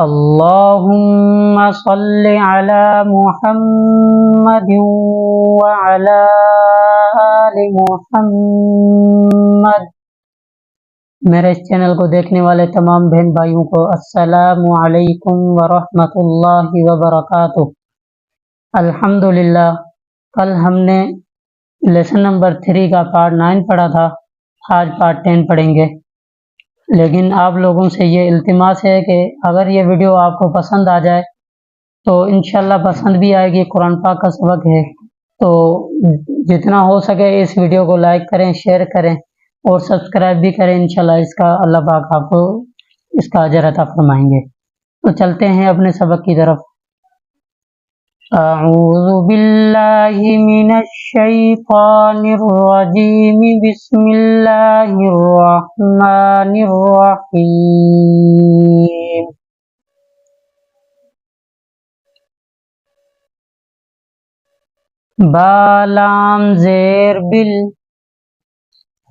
اللهم صل على محمد وعلى آل محمد۔ میرے اس چینل کو دیکھنے والے تمام بہن بھائیوں کو السلام علیکم ورحمۃ اللہ وبرکاتہ۔ الحمدللہ، کل ہم نے لیسن نمبر 3 کا پارٹ 9 پڑھا تھا، آج پارٹ 10 پڑھیں گے۔ لیکن آپ لوگوں سے یہ التماس ہے کہ اگر یہ ویڈیو آپ کو پسند آ جائے تو انشاءاللہ پسند بھی آئے گی، قرآن پاک کا سبق ہے تو جتنا ہو سکے اس ویڈیو کو لائک کریں، شیئر کریں اور سبسکرائب بھی کریں۔ انشاءاللہ اس کا اللہ پاک آپ کو اس کا اجر عطا فرمائیں گے۔ تو چلتے ہیں اپنے سبق کی طرف۔ اعوذ باللہ من الشیطان الرجیم، بسم اللہ الرحمن الرحیم۔ با لام زیر بل،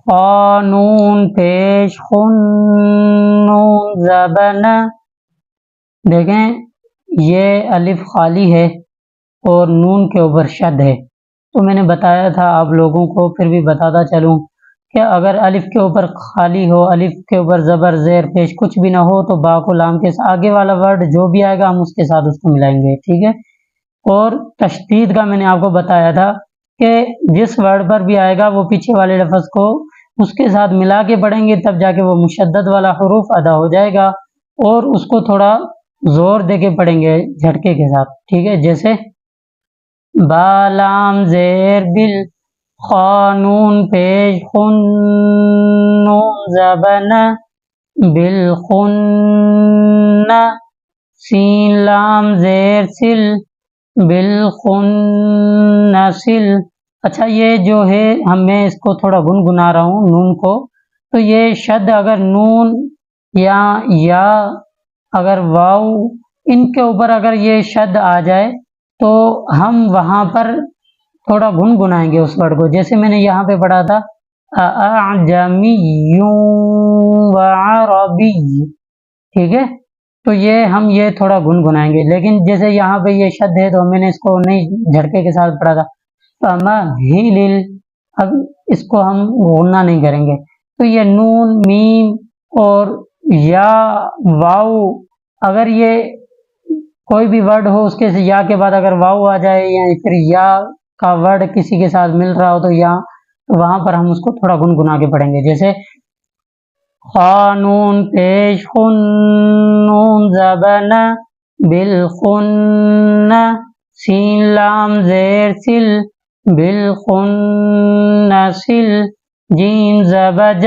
قانون پیش خن نون زبن۔ دیکھیں یہ الف خالی ہے اور نون کے اوپر شد ہے، تو میں نے بتایا تھا آپ لوگوں کو، پھر بھی بتاتا چلوں کہ اگر الف کے اوپر خالی ہو، الف کے اوپر زبر زیر پیش کچھ بھی نہ ہو تو با کو لام کے آگے والا ورڈ جو بھی آئے گا ہم اس کے ساتھ اس کو ملائیں گے، ٹھیک ہے۔ اور تشدید کا میں نے آپ کو بتایا تھا کہ جس ورڈ پر بھی آئے گا وہ پیچھے والے لفظ کو اس کے ساتھ ملا کے پڑھیں گے، تب جا کے وہ مشدد والا حروف ادا ہو جائے گا، اور اس کو تھوڑا زور دے کے پڑھیں گے جھٹکے کے ساتھ، ٹھیک ہے۔ جیسے با لام زیر بل، قانون پیش خن نون زبن، بالخن، سین لام زیر سل، بالخن سل۔ اچھا یہ جو ہے میں اس کو تھوڑا گنگنا رہا ہوں نون کو، تو یہ شد اگر نون یا اگر واو ان کے اوپر اگر یہ شد آ جائے تو ہم وہاں پر تھوڑا گنگنائیں گے اس ورڈ کو، جیسے میں نے یہاں پہ پڑھا تھا اعجمی وعربی، ٹھیک ہے۔ تو ہم یہ تھوڑا گنگنائیں گے، لیکن جیسے یہاں پہ یہ شد ہے تو میں نے اس کو نہیں جھٹکے کے ساتھ پڑھا تھا، فَمَهِّلِ، اب اس کو ہم غنہ نہیں کریں گے۔ تو یہ نون، میم اور یا واو، اگر یہ کوئی بھی ورڈ ہو اس کے یا کے بعد اگر واو آ جائے یا پھر یا کا ورڈ کسی کے ساتھ مل رہا ہو تو وہاں پر ہم اس کو تھوڑا گنگنا کے پڑھیں گے، جیسے قانون پیش خن نون زبن، بالخن، سین لام زیر سل، بالخن سل، جیم زبج،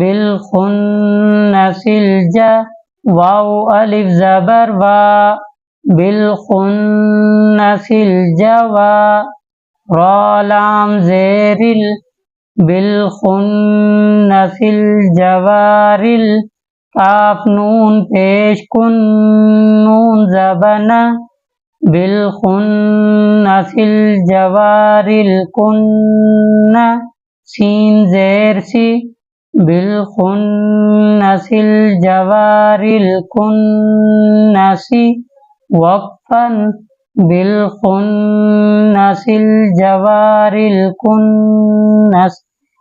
بالخن سلج، واو الف زبر وا، بالخن سلج وا، را لام زیرل، بالخن سلجوارل، کاف نون پیش کن نون زبن، بالخن سلجوارل کن، سین زیر سی، بالخن سلجوارل کن سی، وقفن، بالخن سلجوارل کن۔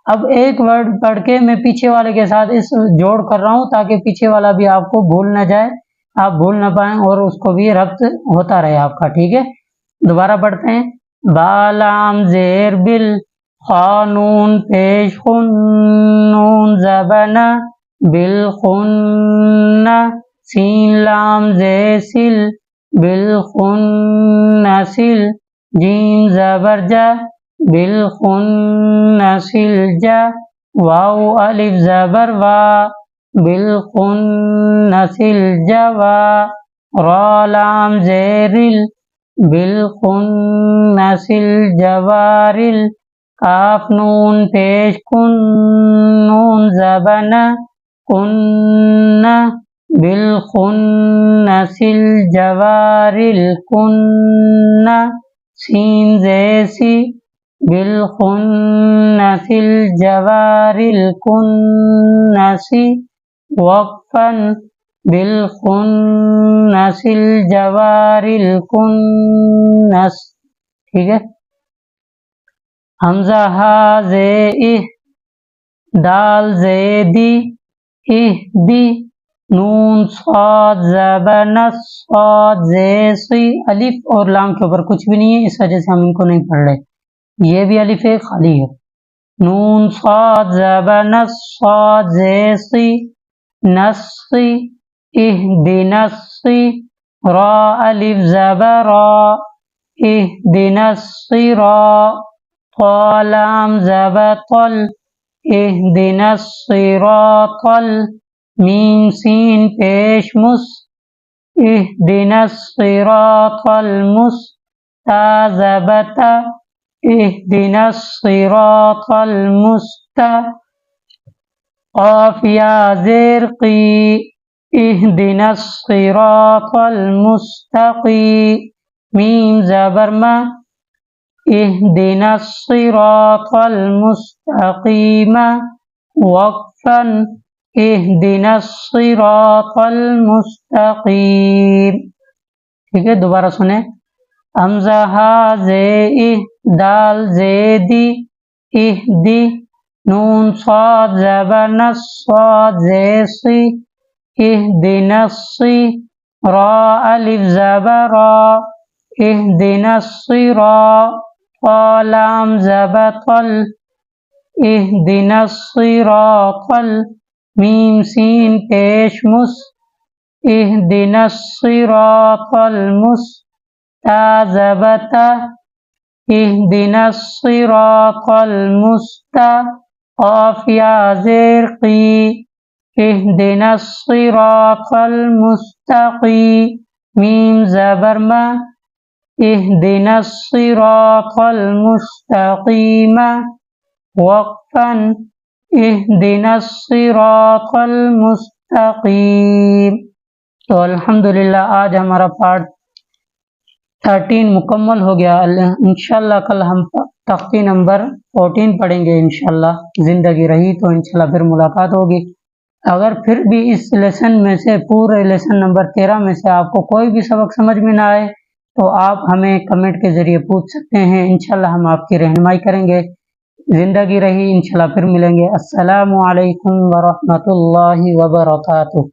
اب ایک ورڈ پڑھ کے میں پیچھے والے کے ساتھ اس جوڑ کر رہا ہوں تاکہ پیچھے والا بھی آپ کو بھول نہ جائے، آپ بھول نہ پائیں اور اس کو بھی ربط ہوتا رہے آپ کا، ٹھیک ہے۔ دوبارہ پڑھتے ہیں۔ با لام زیر بل، قانون پیش خن نون زبن، بالخن، سین لام زیر سل، بالخن سل، جیم زبرج، بالخن سلج، واو الف زبر وا، بالخن سلج وا، را لام زیرل، بالخن سلجوارل، کاف نون پیش کن نون زبن، کن، بالخن سلجوارل کن، سین زیر سی، بالخن سلجوارل کن سی، وقفن، بالخنس الجوار الکنس، ٹھیک ہے. حمزہ ہا زے اہ، دال زے دی، اہ دی، نون صاد زبر صاد زے سی، الف اور لام کے اوپر کچھ بھی نہیں ہے، اس وجہ سے ہم ان کو نہیں پڑھ رہے. یہ بھی الف ہے، خالی ہے. نون صاد زبر صاد زے سی، نسی، اہدنا الصی، را الف زبر را، اہدنا الصراط، طا لام زبر طل، اہدنا الصراط، میم سین پیش مس، اہدنا الصراط المستقیم، زبر تا، اہدنا الصراط المستقیم، قاف یا زیر قی، اہدنا الصراط المستقیم، میم زبر ما، اہدنا الصراط المستقیم، وقفا، اہدنا الصراط المستقیم. ٹھیک ہے، دوبارہ سنیں. حمزہ ہا زے اہ، دال زے دی، اہ دی، نون صاد زبر صاد زے سی، اہدنا الصی، را الف زبر را، اہدنا الصراط، طا لام زبر طل، اہدنا الصراط، میم سین پیش مس، اہدنا الصراط المستقیم، زبر تا، اہدنا الصراط المستقیم، قاف یا زیر قی، اہدنا الصراط المستقیم، میم زبر ما، اہدنا الصراط المستقیم، وقفا، اہدنا الصراط المستقیم. تو الحمدللہ آج ہمارا پارٹ 13 مکمل ہو گیا. انشاءاللہ کل ہم تختی نمبر 14 پڑھیں گے انشاءاللہ. زندگی رہی تو انشاءاللہ پھر ملاقات ہوگی. اگر پھر بھی اس لیسن میں سے، پورے لیسن نمبر 13 میں سے آپ کو کوئی بھی سبق سمجھ میں نہ آئے تو آپ ہمیں کمنٹ کے ذریعے پوچھ سکتے ہیں، انشاءاللہ ہم آپ کی رہنمائی کریں گے. زندگی رہی، انشاءاللہ پھر ملیں گے. السلام علیکم ورحمۃ اللہ وبرکاتہ.